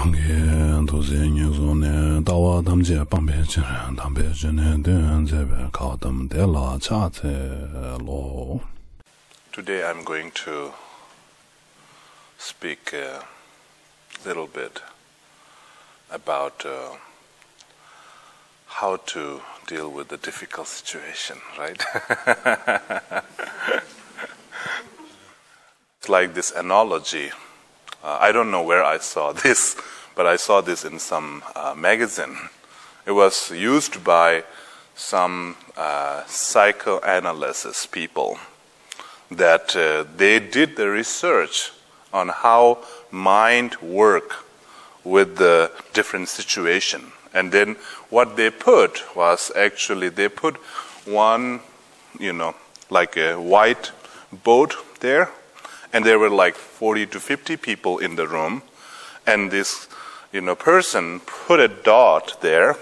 Bangi Dozi Nizone Dawa Damje Bambe Jiren Dambe Jine Dun Zebe Kadam Dela Chate Lo. Today I'm going to speak a little bit about how to deal with the difficult situation, right? It's like this analogy. I don't know where I saw this, but I saw this in some magazine. It was used by some psychoanalysis people that they did the research on how mind work with the different situation. And then what they put was actually they put one, like a white boat there, and there were like 40 to 50 people in the room, and this, person put a dot there,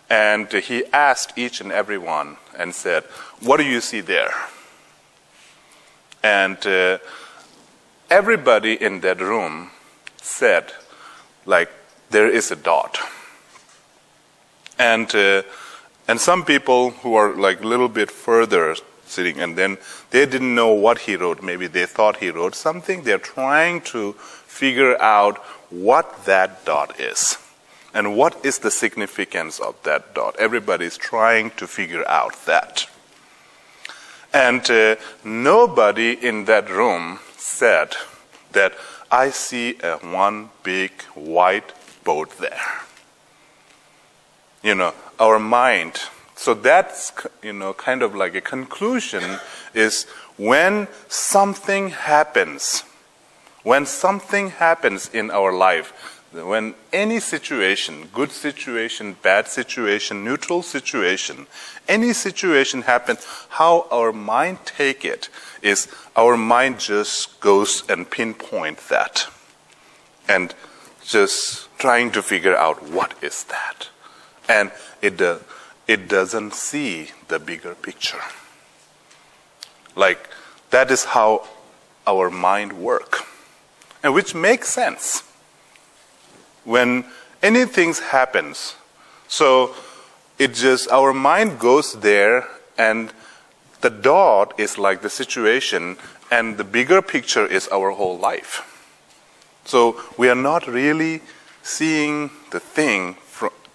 and he asked each and every one and said, "What do you see there?" And everybody in that room said, like, there is a dot. And some people who are like a little bit further sitting, and then they didn't know what he wrote. Maybe they thought he wrote something. They're trying to figure out what that dot is and what is the significance of that dot. Everybody's trying to figure out that. And nobody in that room said that I see one big white boat there. Our mind. So that's, kind of like a conclusion is when something happens in our life, when any situation, good situation, bad situation, neutral situation, any situation happens, how our mind take it is our mind just goes and pinpoint that and just trying to figure out what is that. And it doesn't see the bigger picture. Like, that is how our mind works. And which makes sense. When anything happens, so our mind goes there, and the dot is like the situation, and the bigger picture is our whole life. So we are not really seeing the thing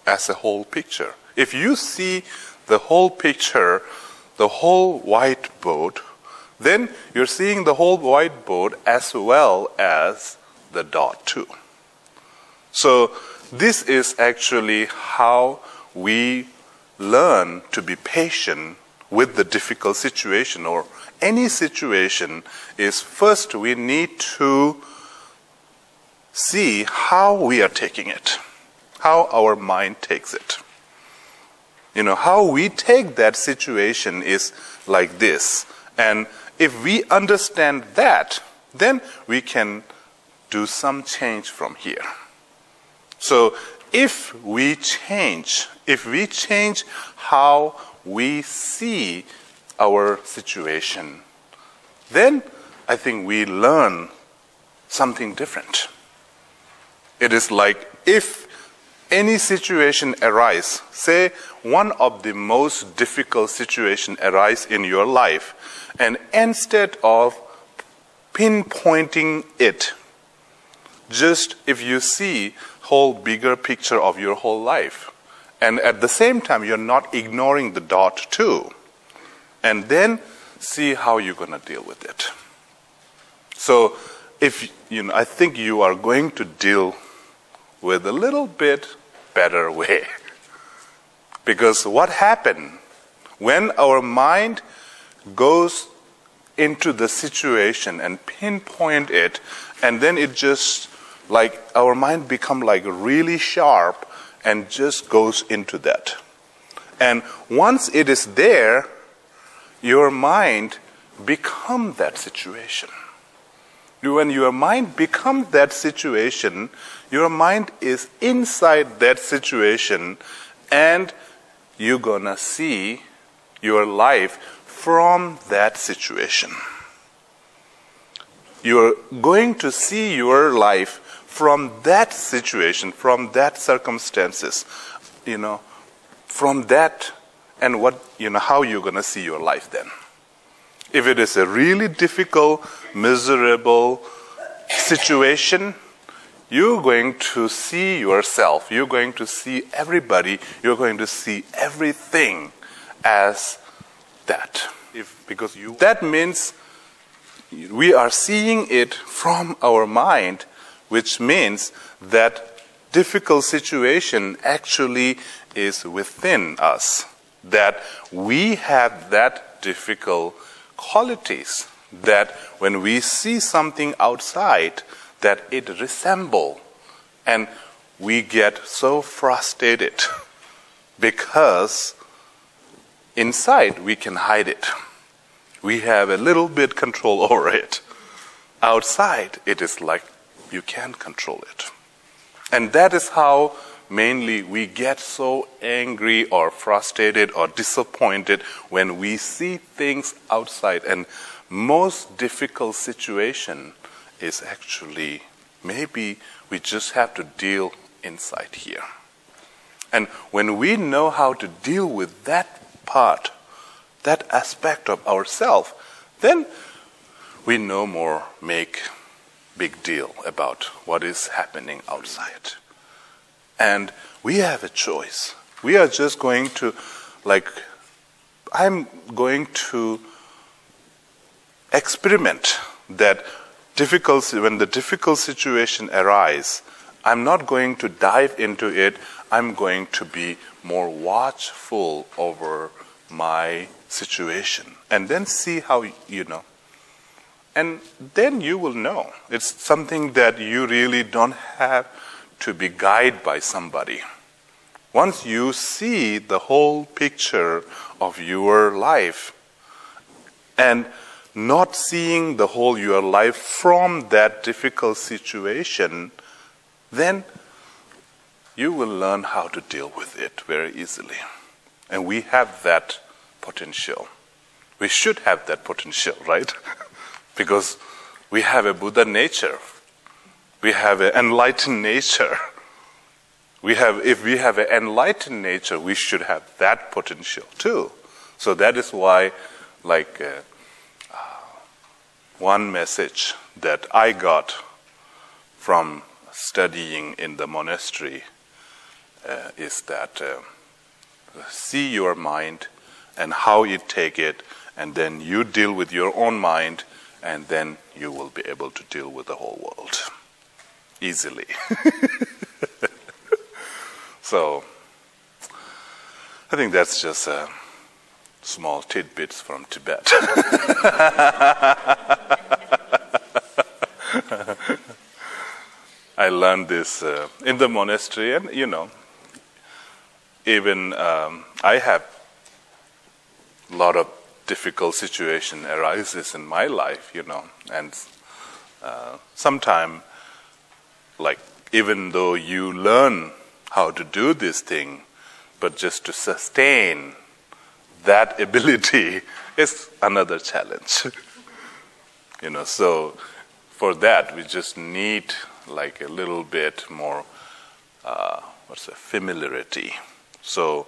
as a whole picture. If you see the whole picture, the whole white boat, then you're seeing the whole white boat as well as the dot too. So this is actually how we learn to be patient with the difficult situation or any situation. Is first we need to see how we are taking it, how our mind takes it. How we take that situation is like this. And if we understand that, then we can do some change from here. So if we change how we see our situation, then I think we learn something different. It is like if any situation arises, say one of the most difficult situations arises in your life, and instead of pinpointing it, just if you see whole bigger picture of your whole life, and at the same time you're not ignoring the dot too, and then see how you're going to deal with it. So if I think you are going to deal with a little bit better way. Because what happened when our mind goes into the situation and pinpoint it, and then it just like our mind become like really sharp and just goes into that. And once it is there, your mind become that situation. When your mind becomes that situation, your mind is inside that situation, and you're gonna see your life from that situation. You're going to see your life from that situation, from that circumstances, from that, and what, how you're going to see your life then. If it is a really difficult, miserable situation, you're going to see yourself, you're going to see everybody, you're going to see everything as that. That means we are seeing it from our mind, which means that difficult situation actually is within us, that we have that difficult qualities, that when we see something outside, that it resembles, and we get so frustrated because inside we can hide it. We have a little bit control over it. Outside, it is like you can't control it. And that is how mainly we get so angry or frustrated or disappointed when we see things outside. And most difficult situation is actually maybe we just have to deal inside here. And when we know how to deal with that part, that aspect of ourselves, then we no more make big deal about what is happening outside. And we have a choice. We are just going to, I'm going to experiment that when the difficult situation arises, I'm not going to dive into it. I'm going to be more watchful over my situation. And then see how, and then you will know. It's something that you really don't have to be guided by somebody. Once you see the whole picture of your life and not seeing the whole your life from that difficult situation, then you will learn how to deal with it very easily. And we have that potential. We should have that potential, right? Because we have a Buddha nature. We have an enlightened nature. If we have an enlightened nature, we should have that potential too. So that is why, one message that I got from studying in the monastery is that see your mind and how you take it, and then you deal with your own mind, and then you will be able to deal with the whole world easily. So I think that's just small tidbits from Tibet. I learned this in the monastery, and even I have a lot of difficult situation arises in my life, and sometimes, even though you learn how to do this thing, but just to sustain that ability is another challenge. So for that we just need a little bit more familiarity. So,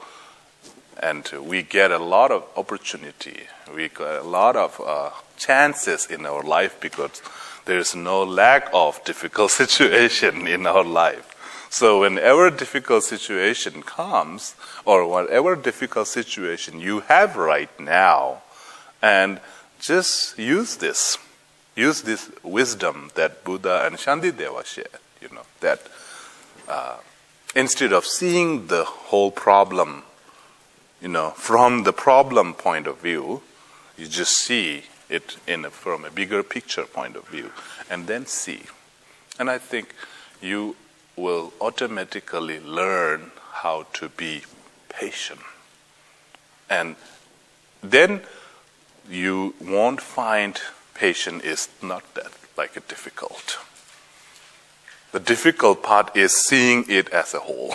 and we get a lot of opportunity, we get a lot of chances in our life because there is no lack of difficult situation in our life. So whenever difficult situation comes, or whatever difficult situation you have right now, and just use this wisdom that Buddha and Shantideva shared, that instead of seeing the whole problem, from the problem point of view, you just see it from a bigger picture point of view, and then see. And I think you will automatically learn how to be patient. And then you won't find patience is not that difficult. The difficult part is seeing it as a whole.